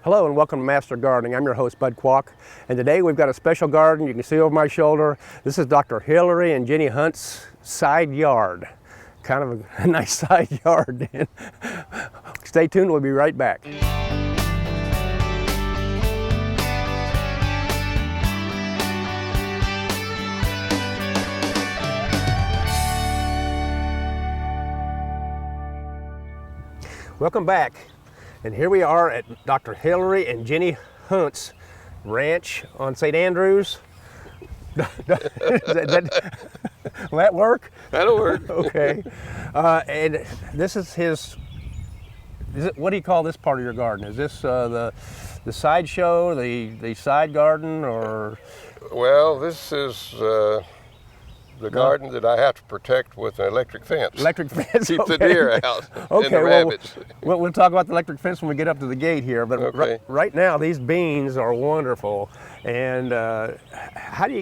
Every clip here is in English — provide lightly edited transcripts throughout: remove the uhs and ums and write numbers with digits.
Hello and welcome to Master Gardening. I'm your host, Bud Qualk, and today we've got a special garden you can see over my shoulder. This is Dr. Hilary and Ginny Hunt's side yard. Kind of a nice side yard. Stay tuned, we'll be right back. Welcome back. And here we are at Dr. Hilary and Ginny Hunt's ranch on St. Andrews. Will that work? That'll work. Okay. And this is his, what do you call this part of your garden? Is this the sideshow, the side garden, or? Well, this is the garden that I have to protect with an electric fence. Electric fence. Keep okay. the deer out and the rabbits. We'll talk about the electric fence when we get up to the gate here. But okay. right now, these beans are wonderful. And how do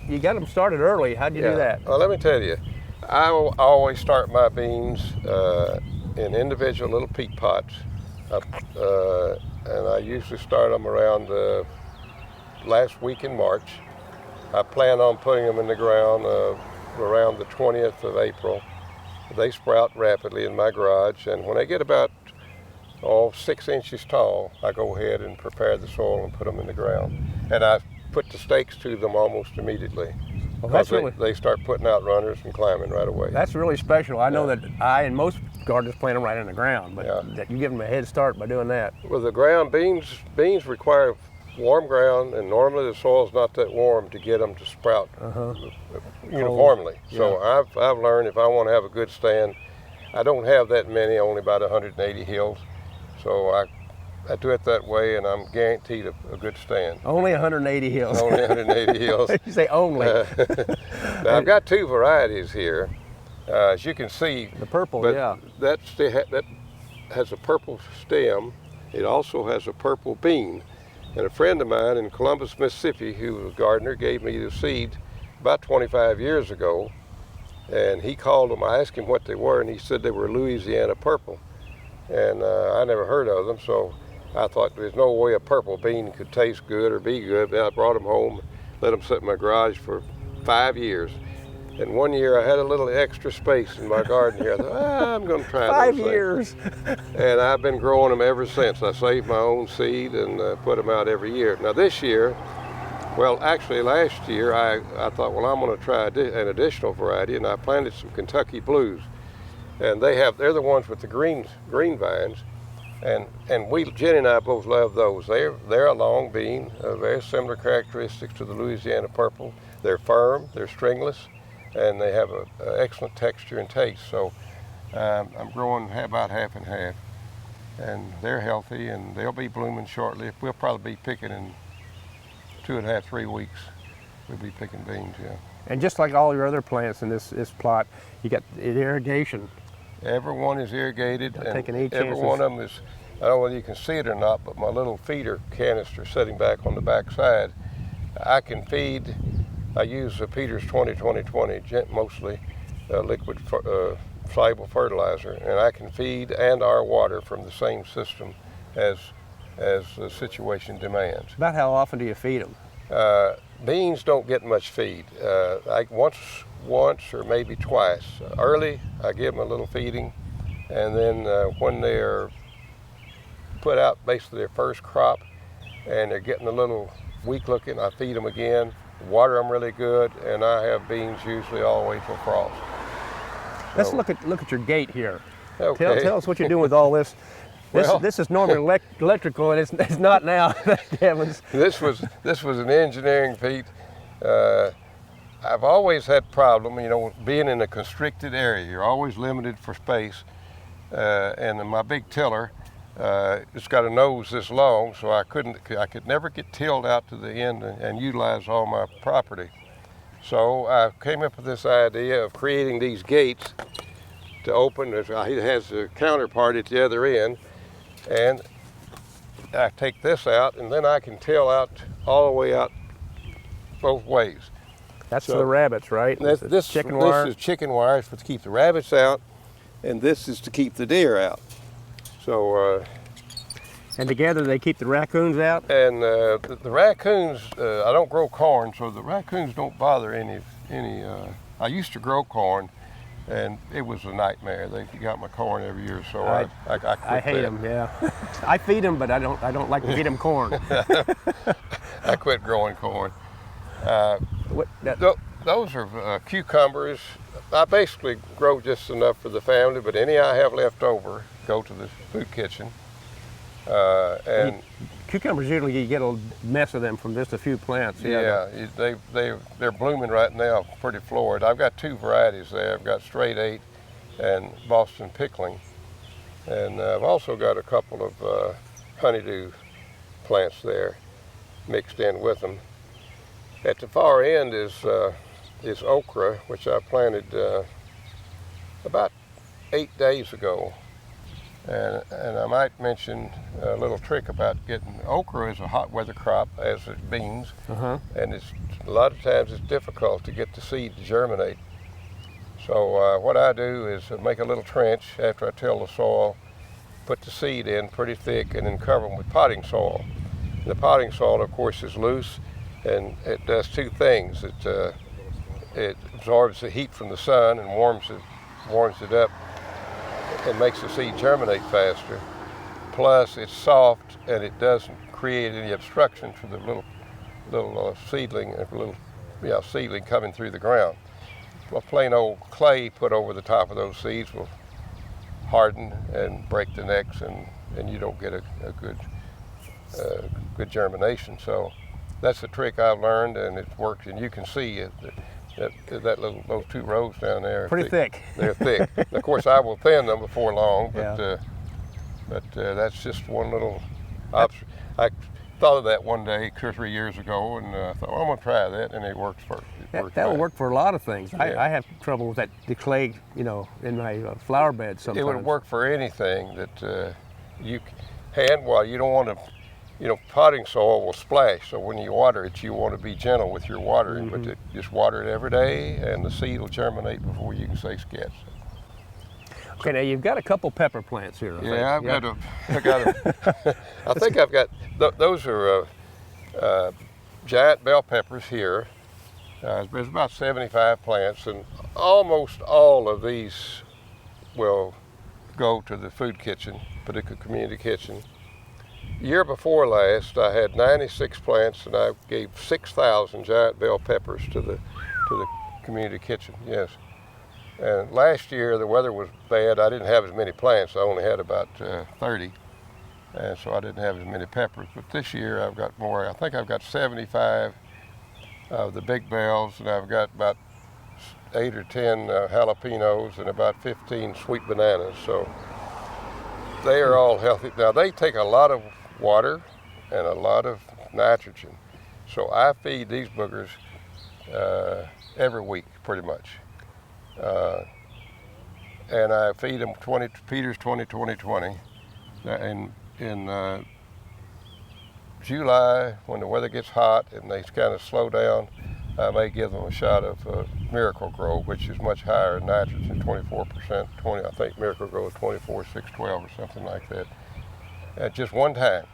you got them started early? How do you do that? Well, let me tell you, I will always start my beans in individual little peat pots, and I usually start them around the last week in March. I plan on putting them in the ground around the 20th of April. They sprout rapidly in my garage, and when they get about 6 inches tall, I go ahead and prepare the soil and put them in the ground. And I put the stakes to them almost immediately. Well, that's they start putting out runners and climbing right away. That's really special. I know that I and most gardeners plant them right in the ground, but that you give them a head start by doing that. With the ground, beans require warm ground, and normally the soil's not that warm to get them to sprout uniformly. So I've learned if I want to have a good stand, I don't have that many, only about 180 hills. So I do it that way, and I'm guaranteed a good stand. Only 180 hills. Only 180 hills. You say only. Now I've got two varieties here, as you can see. The purple, that has a purple stem. It also has a purple bean. And a friend of mine in Columbus, Mississippi, who was a gardener, gave me the seed about 25 years ago. And he called them, I asked him what they were, and he said they were Louisiana purple. And I never heard of them, so I thought there's no way a purple bean could taste good or be good. Then I brought them home, let them sit in my garage for 5 years. And one year I had a little extra space in my garden here. I thought, I'm going to try 5 those years. And I've been growing them ever since. I saved my own seed and put them out every year. Now this year, well, actually last year, I thought, well, I'm going to try an additional variety, and I planted some Kentucky Blues. And they're the ones with the green vines. And Ginny and I both love those. They're a long bean, very similar characteristics to the Louisiana purple. They're firm, they're stringless, and they have an excellent texture and taste. So I'm growing about half and half, and they're healthy, and they'll be blooming shortly. We'll probably be picking in 2.5, 3 weeks. We'll be picking beans, And just like all your other plants in this plot, you got irrigation. Every one is irrigated, and every one of them is, I don't know whether you can see it or not, but my little feeder canister sitting back on the back side, I can feed. I use Peter's 20-20-20, mostly liquid soluble fertilizer, and I can feed and our water from the same system as the situation demands. About how often do you feed them? Beans don't get much feed. Like once or maybe twice. Early, I give them a little feeding, and then when they're put out basically their first crop and they're getting a little weak looking, I feed them again. Water them really good, and I have beans usually all the way till frost. Let's look at your gate here. Okay. Tell us what you're doing with all this. This is normally electrical, and it's not now. Thank heavens. This was an engineering feat. I've always had problem, being in a constricted area. You're always limited for space, and my big tiller, it's got a nose this long, so I could never get tilled out to the end and utilize all my property. So I came up with this idea of creating these gates to open. It has a counterpart at the other end, and I take this out, and then I can till out all the way out both ways. That's for the rabbits, right? This chicken wire? This is chicken wire to keep the rabbits out, and this is to keep the deer out. So And together they keep the raccoons out? And the raccoons, I don't grow corn, so the raccoons don't bother any. I used to grow corn, and it was a nightmare. They got my corn every year, so I quit I hate them. Yeah, I feed them, but I don't like to feed them corn. I quit growing corn. Those are cucumbers. I basically grow just enough for the family, but any I have left over go to the food kitchen. And cucumbers, usually you get a mess of them from just a few plants. Yeah, they're blooming right now, pretty florid. I've got 2 varieties there. I've got straight 8 and Boston pickling. And I've also got a couple of honeydew plants there mixed in with them. At the far end is okra, which I planted about 8 days ago. And I might mention a little trick about getting okra is a hot weather crop, as it beans, and a lot of times it's difficult to get the seed to germinate. So what I do is make a little trench after I till the soil, put the seed in pretty thick, and then cover them with potting soil. And the potting soil, of course, is loose, and it does 2 things. It absorbs the heat from the sun and warms it up. It makes the seed germinate faster. Plus, it's soft and it doesn't create any obstruction for the little seedling, seedling coming through the ground. Well, plain old clay put over the top of those seeds will harden and break the necks, and you don't get a good germination. So that's a trick I've learned, and it works. And you can see it. Those 2 rows down there. Pretty thick. They're thick. Of course, I will thin them before long, but that's just one little option. I thought of that one day 2 or 3 years ago, and thought, well, I'm going to try that, and it works for. That'll work for a lot of things. Yeah. I have trouble with the clay, in my flower bed sometimes. It would work for anything that you hand water. You don't want to. Potting soil will splash, so when you water it, you want to be gentle with your watering, but just water it every day, and the seed will germinate before you can say sketch. Okay, now you've got a couple pepper plants here. I think I've got, those are giant bell peppers here. There's about 75 plants, and almost all of these will go to the food kitchen, Paducah Community Kitchen. Year before last, I had 96 plants, and I gave 6,000 giant bell peppers to the community kitchen. Yes. And last year the weather was bad. I didn't have as many plants. I only had about 30, and so I didn't have as many peppers. But this year I've got more. I think I've got 75 of the big bells, and I've got about 8 or 10 jalapenos, and about 15 sweet bananas. So they are all healthy. Now they take a lot of water and a lot of nitrogen. So I feed these boogers every week, pretty much. And I feed them Peters 20-20-20. In July, when the weather gets hot and they kind of slow down, I may give them a shot of Miracle Grow, which is much higher in nitrogen, 24%. I think Miracle Grow is 24-6-12 or something like that. At just one time,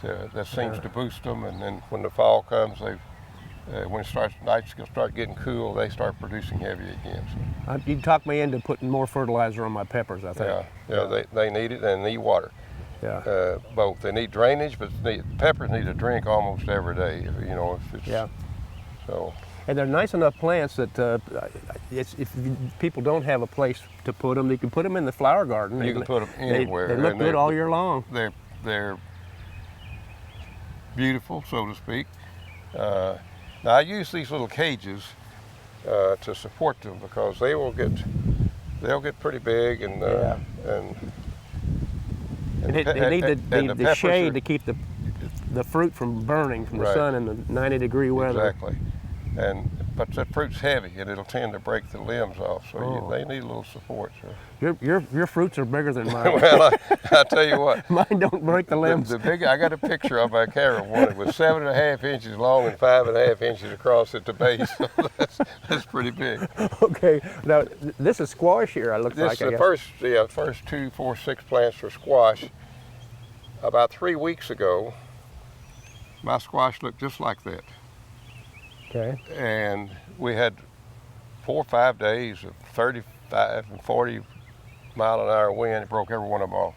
that seems to boost them. And then when the fall comes, when nights start getting cool, they start producing heavy again. So. You talked me into putting more fertilizer on my peppers, I think. Yeah. They need it and need water. Yeah. Both. They need drainage, but peppers need a drink almost every day. So. And they're nice enough plants that if people don't have a place to put them, you can put them in the flower garden. You can put them anywhere. They look good all year long. They're beautiful, so to speak. Now I use these little cages to support them because they'll get pretty big, and they need the shade to keep the fruit from burning from the sun in the 90-degree weather. Exactly. But that fruit's heavy, and it'll tend to break the limbs off, so they need a little support. So. Your fruits are bigger than mine. Well, I tell you what. Mine don't break the limbs. I got a picture on my camera of one. It was 7.5 inches long and 5.5 inches across at the base. So that's pretty big. Okay. Now this is squash here. Looks like the first 2, 4, 6 plants are squash. about 3 weeks ago, my squash looked just like that. Okay. And we had 4 or 5 days of 35 and 40 mile an hour wind. It broke every one of them off.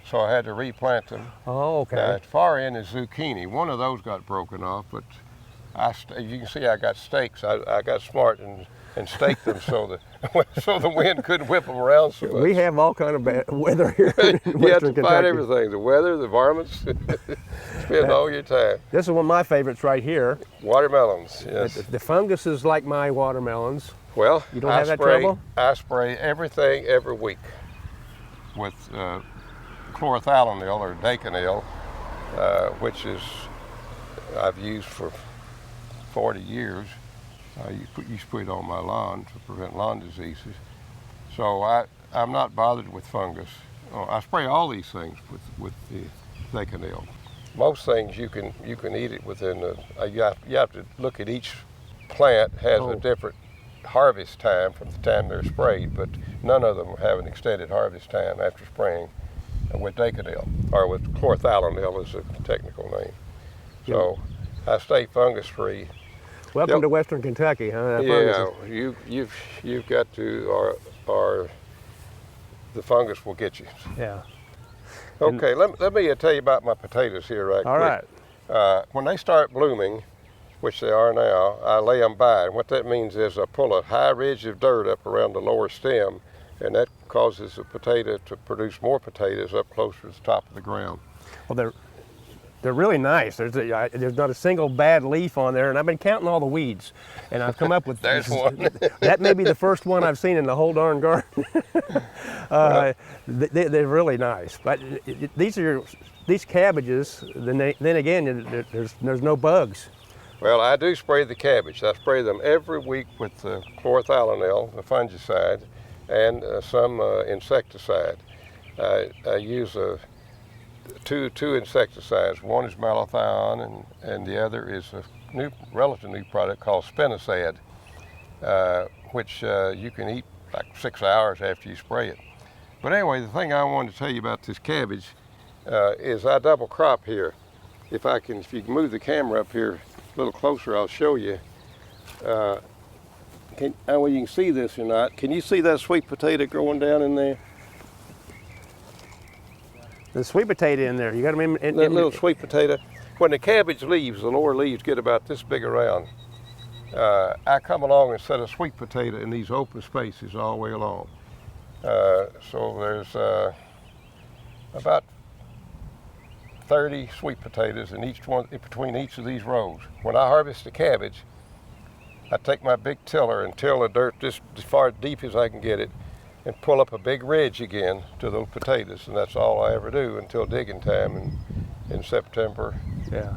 So I had to replant them. Oh, okay. Now, at the far end is zucchini. One of those got broken off, but you can see I got stakes. I got smart and staked them so the wind couldn't whip them around so much. We have all kind of bad weather here in You have Western to Kentucky. fight everything, the weather, the varmints, spend all your time. This is one of my favorites right here. Watermelons, yes. The fungus is like my watermelons. Well, You don't have that trouble? I spray everything every week with chlorothalonil or daconil, which is I've used for 40 years. I used to put it on my lawn to prevent lawn diseases. So I'm not bothered with fungus. I spray all these things with the daconil. Most things you can eat it within you have to look at each plant has a different harvest time from the time they're sprayed, but none of them have an extended harvest time after spraying with daconil, or with chlorothalonil is the technical name. So I stay fungus free. Welcome to Western Kentucky, huh? Yeah, you've got to, or the fungus will get you. Yeah. Okay, let me tell you about my potatoes here right All quick. right. When they start blooming, which they are now, I lay them by. And what that means is I pull a high ridge of dirt up around the lower stem, and that causes the potato to produce more potatoes up closer to the top of the ground. Well, they're really nice. There's not a single bad leaf on there, and I've been counting all the weeds, and I've come up with There's one. That may be the first one I've seen in the whole darn garden. They're really nice. But these cabbages. Then again, there's no bugs. Well, I do spray the cabbage. I spray them every week with chlorothalonil, the fungicide, and some insecticide. I use two insecticides. One is malathion, and the other is a relatively new product called spinosad, which you can eat like 6 hours after you spray it. But anyway, the thing I wanted to tell you about this cabbage is I double crop here. If you can move the camera up here a little closer, I'll show you. Well, you can see this or not. Can you see that sweet potato growing down in there? The sweet potato in there. You got them in That little sweet potato. When the cabbage leaves, the lower leaves get about this big around. I come along and set a sweet potato in these open spaces all the way along. So there's about 30 sweet potatoes in between each of these rows. When I harvest the cabbage, I take my big tiller and till the dirt just as far deep as I can get it, and pull up a big ridge again to those potatoes, and that's all I ever do until digging time in September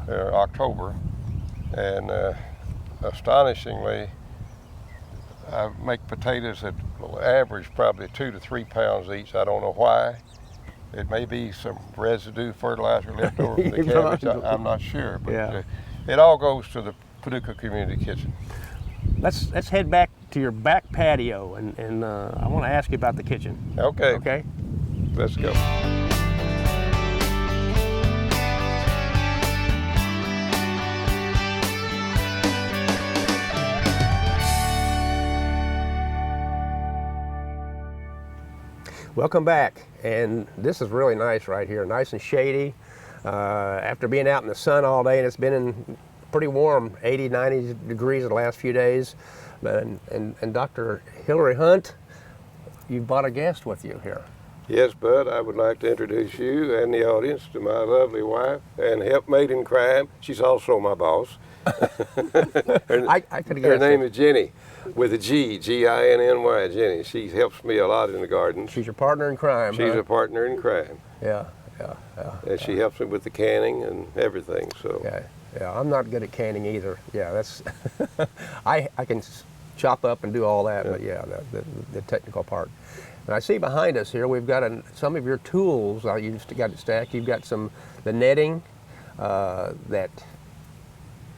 or October. And astonishingly, I make potatoes that will average probably 2 to 3 pounds each. I don't know why. It may be some residue fertilizer left over from the cabbage. I'm not sure, but it all goes to the Paducah Community Kitchen. Let's head back to your back patio, and I want to ask you about the kitchen. Okay. Okay. Let's go. Welcome back, and this is really nice right here, nice and shady. After being out in the sun all day, and it's been pretty warm, 80, 90 degrees the last few days. And Dr. Hilary Hunt, you brought a guest with you here. Yes, Bud, I would like to introduce you and the audience to my lovely wife and helpmate in crime. She's also my boss. Her name is Ginny, with a G, G-I-N-N-Y, Ginny. She helps me a lot in the garden. She's your partner in crime. She's a partner in crime. Yeah. And she helps me with the canning and everything. So. Yeah, I'm not good at canning either. Yeah, that's I can chop up and do all that, but the technical part. And I see behind us here we've got some of your tools. You got it stacked. You've got the netting that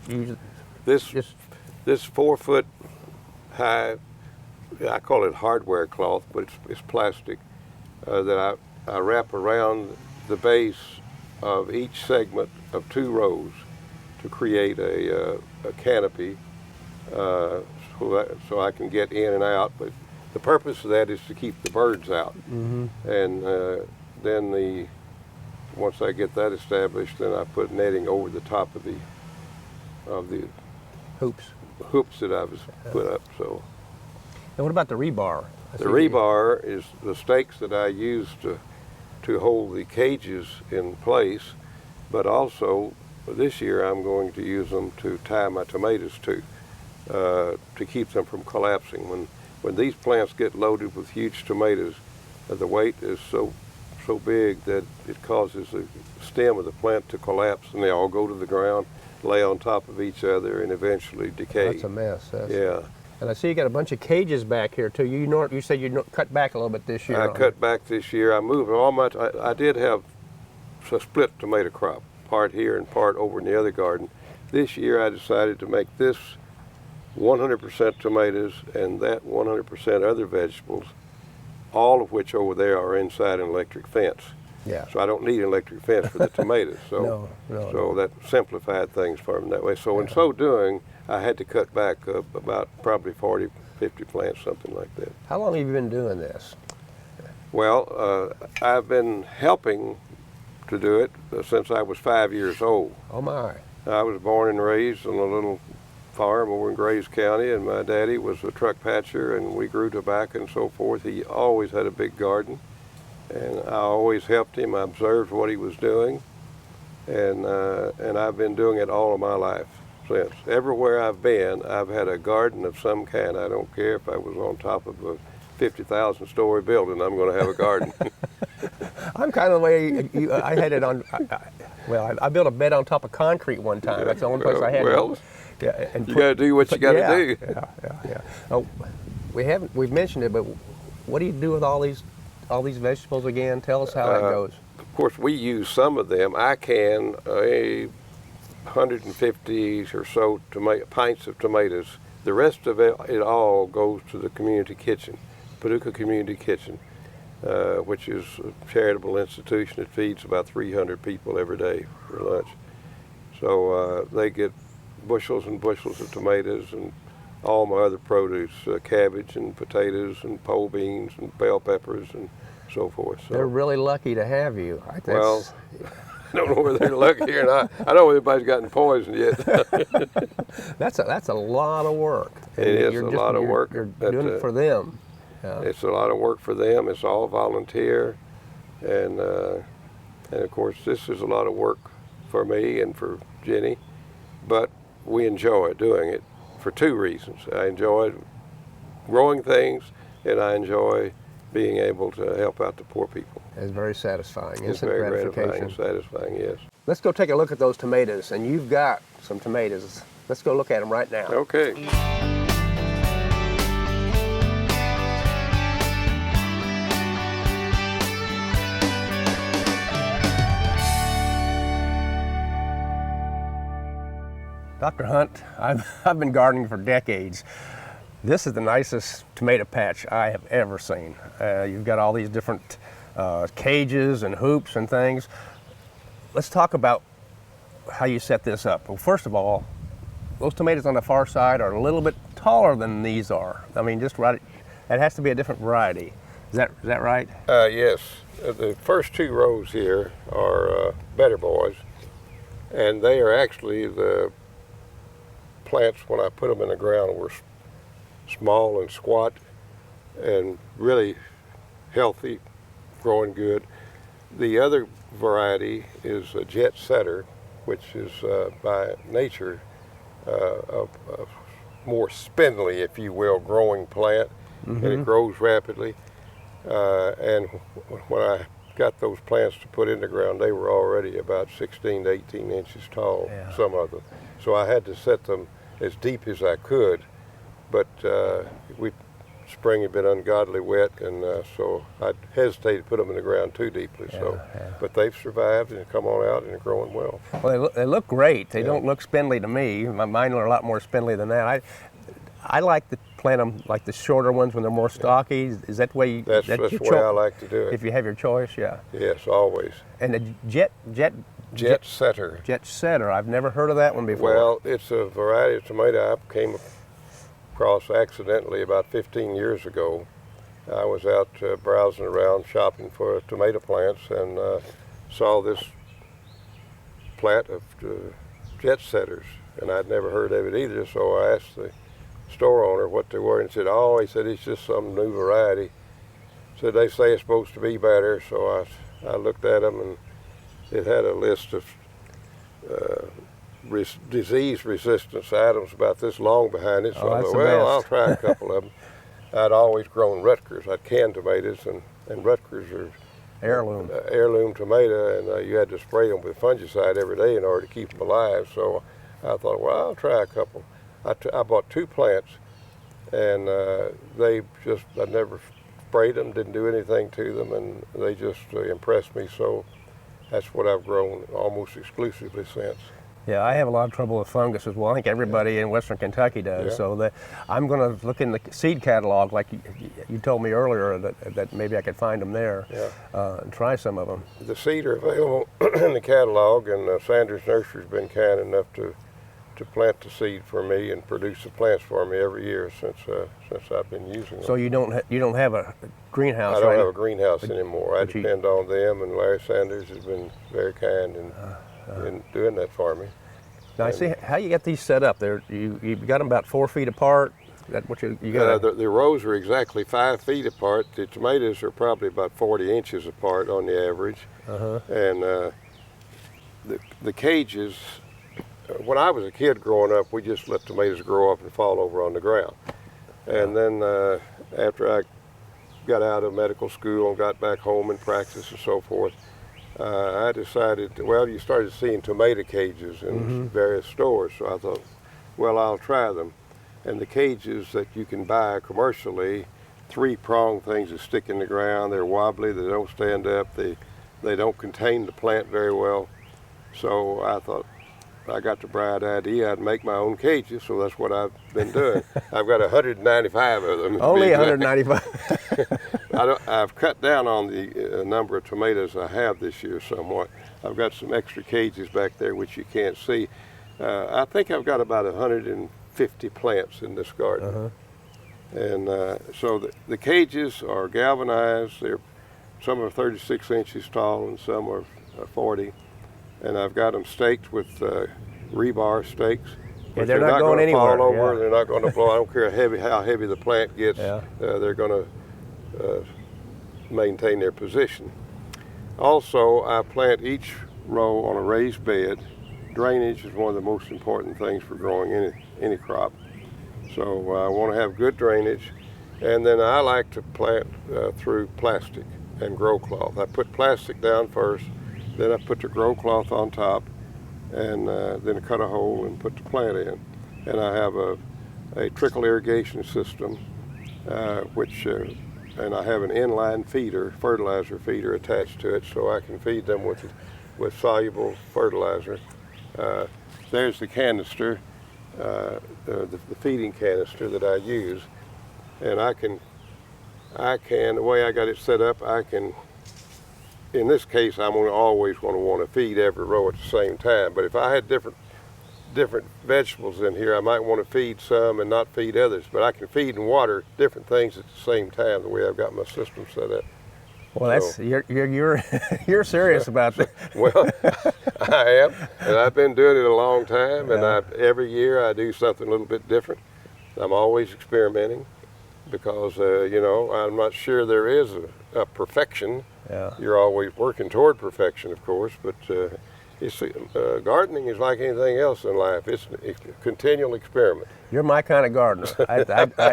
you this 4 foot high, I call it hardware cloth, but it's plastic that I wrap around the base of each segment of 2 rows to create a canopy so I can get in and out. But the purpose of that is to keep the birds out. Mm-hmm. And then once I get that established, then I put netting over the top of the hoops that I was put up. So. And what about the rebar? The rebar is the stakes that I use to hold the cages in place, but also this year I'm going to use them to tie my tomatoes to keep them from collapsing. When these plants get loaded with huge tomatoes, the weight is so big that it causes the stem of the plant to collapse, and they all go to the ground, lay on top of each other, and eventually decay. That's a mess. Yeah. And I see you got a bunch of cages back here too. You said you cut back a little bit this year. I cut back this year. I moved all my. I did have a split tomato crop, part here and part over in the other garden. This year I decided to make this 100% tomatoes and that 100% other vegetables, all of which over there are inside an electric fence. Yeah. So I don't need an electric fence for the tomatoes. So no. That simplified things for me that way. So in so doing, I had to cut back about probably 40, 50 plants, something like that. How long have you been doing this? Well, I've been helping to do it since I was 5 years old. Oh my. I was born and raised on a little farm over in Grays County, and my daddy was a truck patcher, and we grew tobacco and so forth. He always had a big garden, and I always helped him. I observed what he was doing, and I've been doing it all of my life since. Everywhere I've been, I've had a garden of some kind. I don't care if I was on top of a 50,000-story building, I'm going to have a garden. I'm kind of the way I had it on. I built a bed on top of concrete one time. That's the only place I had it. Yeah, and you got to do what you got to do. Yeah. Oh, we've mentioned it, but what do you do with all these vegetables again? Tell us how that goes. Of course, we use some of them. I can 150 or so pints of tomatoes. The rest of it all goes to the community kitchen, Paducah Community Kitchen, which is a charitable institution that feeds about 300 people every day for lunch. So they get bushels and bushels of tomatoes and all my other produce, cabbage and potatoes and pole beans and bell peppers and so forth. So, they're really lucky to have you. Well, I don't know whether they're lucky or not. I don't know if anybody's gotten poisoned yet. That's a lot of work. It is a lot of work. You're doing it for them. Yeah. It's a lot of work for them. It's all volunteer, and of course this is a lot of work for me and for Ginny, but we enjoy doing it for 2 reasons. I enjoy growing things, and I enjoy being able to help out the poor people. It's very satisfying. It's very gratifying and satisfying, yes. Let's go take a look at those tomatoes, and you've got some tomatoes. Let's go look at them right now. Okay. Dr. Hunt, I've been gardening for decades. This is the nicest tomato patch I have ever seen. You've got all these different cages and hoops and things. Let's talk about how you set this up. Well, first of all, those tomatoes on the far side are a little bit taller than these are. I mean, just right, it has to be a different variety. Is that right? Yes. The first 2 rows here are Better Boys, and they are actually the plants when I put them in the ground were small and squat and really healthy, growing good. The other variety is a Jet Setter, which is by nature a more spindly, if you will, growing plant, and it grows rapidly. And when I got those plants to put in the ground, they were already about 16 to 18 inches tall, some of them. So I had to set them as deep as I could, but spring had been ungodly wet, and so I hesitated to put them in the ground too deeply. But they've survived and come on out and are growing well. Well, they look great. They don't look spindly to me. Mine are a lot more spindly than that. I like the plant them like the shorter ones when they're more stocky? Is that the way? That's the way I like to do it. If you have your choice, yeah. Yes, always. And the jet setter. Jet setter. I've never heard of that one before. Well, it's a variety of tomato I came across accidentally about 15 years ago. I was out browsing around shopping for tomato plants and saw this plant of jet setters, and I'd never heard of it either, so I asked the store owner what they were, and said, oh, he said, it's just some new variety. Said they say it's supposed to be better, so I looked at them, and it had a list of disease resistance items about this long behind it, so I thought, well, I'll try a couple of them. I'd always grown Rutgers. I'd canned tomatoes, and Rutgers are heirloom tomato, and you had to spray them with fungicide every day in order to keep them alive. So I thought, well, I'll try a couple. I bought 2 plants, and I never sprayed them, didn't do anything to them, and they just impressed me. So that's what I've grown almost exclusively since. Yeah, I have a lot of trouble with fungus as well. I think everybody in Western Kentucky does. Yeah. So I'm going to look in the seed catalog, like you told me earlier, that maybe I could find them there and try some of them. The seed are available in the catalog, and Sanders Nursery's been kind enough to plant the seed for me and produce the plants for me every year since I've been using them. So you don't have a greenhouse? I don't have a greenhouse anymore. I depend on them, and Larry Sanders has been very kind in doing that for me. Now I see how you got these set up. You got them about 4 feet apart. That what you got? The rows are exactly 5 feet apart. The tomatoes are probably about 40 inches apart on the average. And the cages. When I was a kid growing up, we just let tomatoes grow up and fall over on the ground. And then after I got out of medical school and got back home and practice and so forth, I decided, well, you started seeing tomato cages in various stores, so I thought, well, I'll try them. And the cages that you can buy commercially, 3-pronged things that stick in the ground, they're wobbly, they don't stand up, they don't contain the plant very well. So I thought, I got the bright idea I'd make my own cages, so that's what I've been doing. I've got 195 of them. Only 195. I've cut down on the number of tomatoes I have this year somewhat. I've got some extra cages back there which you can't see. I think I've got about 150 plants in this garden. And so the cages are galvanized. Some are 36 inches tall and some are 40. And I've got them staked with rebar stakes. Yeah, they're not going anywhere. Fall over. They're not going to blow. I don't care how heavy the plant gets. They're going to maintain their position. Also, I plant each row on a raised bed. Drainage is one of the most important things for growing any crop. So I want to have good drainage. And then I like to plant through plastic and grow cloth. I put plastic down first. Then I put the grow cloth on top, and then cut a hole and put the plant in. And I have a trickle irrigation system, and I have an inline feeder, fertilizer feeder attached to it, so I can feed them with soluble fertilizer. There's the canister, the feeding canister that I use, and the way I got it set up, in this case, I'm always going to want to feed every row at the same time. But if I had different vegetables in here, I might want to feed some and not feed others. But I can feed and water different things at the same time, the way I've got my system set up. Well, so, you're serious about that. Well, I am, and I've been doing it a long time. And every year I do something a little bit different. I'm always experimenting because I'm not sure there is a perfection. You're always working toward perfection, of course, but gardening is like anything else in life. It's a continual experiment. You're my kind of gardener.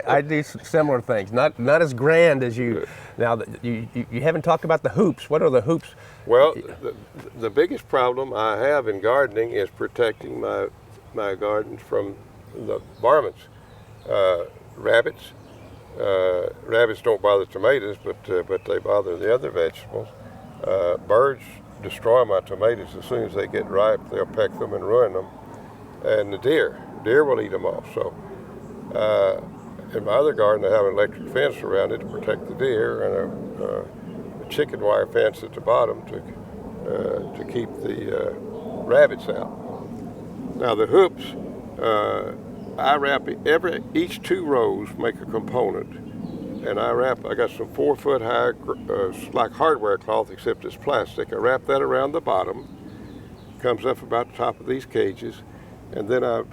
I do similar things, not as grand as you. Now, you haven't talked about the hoops. What are the hoops? Well, the biggest problem I have in gardening is protecting my gardens from the varmints, rabbits. Rabbits don't bother tomatoes, but they bother the other vegetables. Birds destroy my tomatoes as soon as they get ripe. They'll peck them and ruin them. And the deer will eat them off. So In my other garden, I have an electric fence around it to protect the deer, and a chicken wire fence at the bottom to keep the rabbits out. Now the hoops, I wrap each 2 rows make a component, and I got some 4-foot high, like hardware cloth except it's plastic. I wrap that around the bottom, comes up about the top of these cages, and then I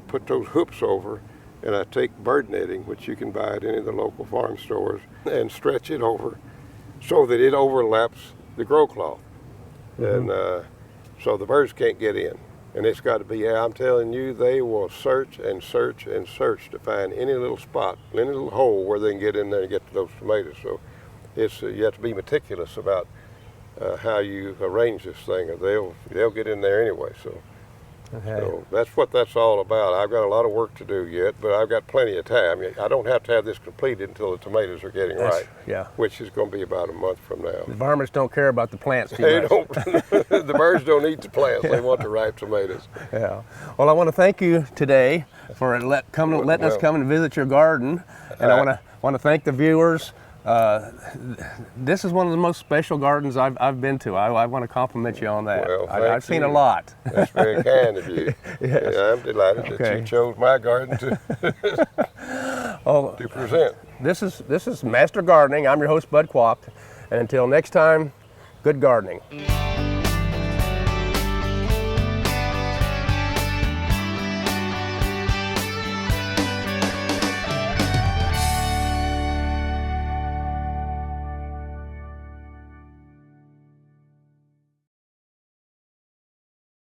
put those hoops over, and I take bird netting, which you can buy at any of the local farm stores, and stretch it over so that it overlaps the grow cloth. Mm-hmm. And so the birds can't get in. And it's got to be, I'm telling you, they will search and search and search to find any little spot, any little hole where they can get in there and get to those tomatoes. So it's you have to be meticulous about how you arrange this thing, or they'll get in there anyway. So that's what that's all about. I've got a lot of work to do yet, but I've got plenty of time. I don't have to have this completed until the tomatoes are getting right, which is going to be about a month from now. The varmints don't care about the plants too They much. don't. The birds don't eat the plants. They want the ripe tomatoes. Yeah. Well, I want to thank you today for letting us come and visit your garden, and I want to thank the viewers. This is one of the most special gardens I've been to. I want to compliment you on that. Well, I've seen a lot. That's very kind of you. Yes. Yeah, I'm delighted that you chose my garden to present. This is Master Gardening. I'm your host, Bud Qualk, and until next time, good gardening.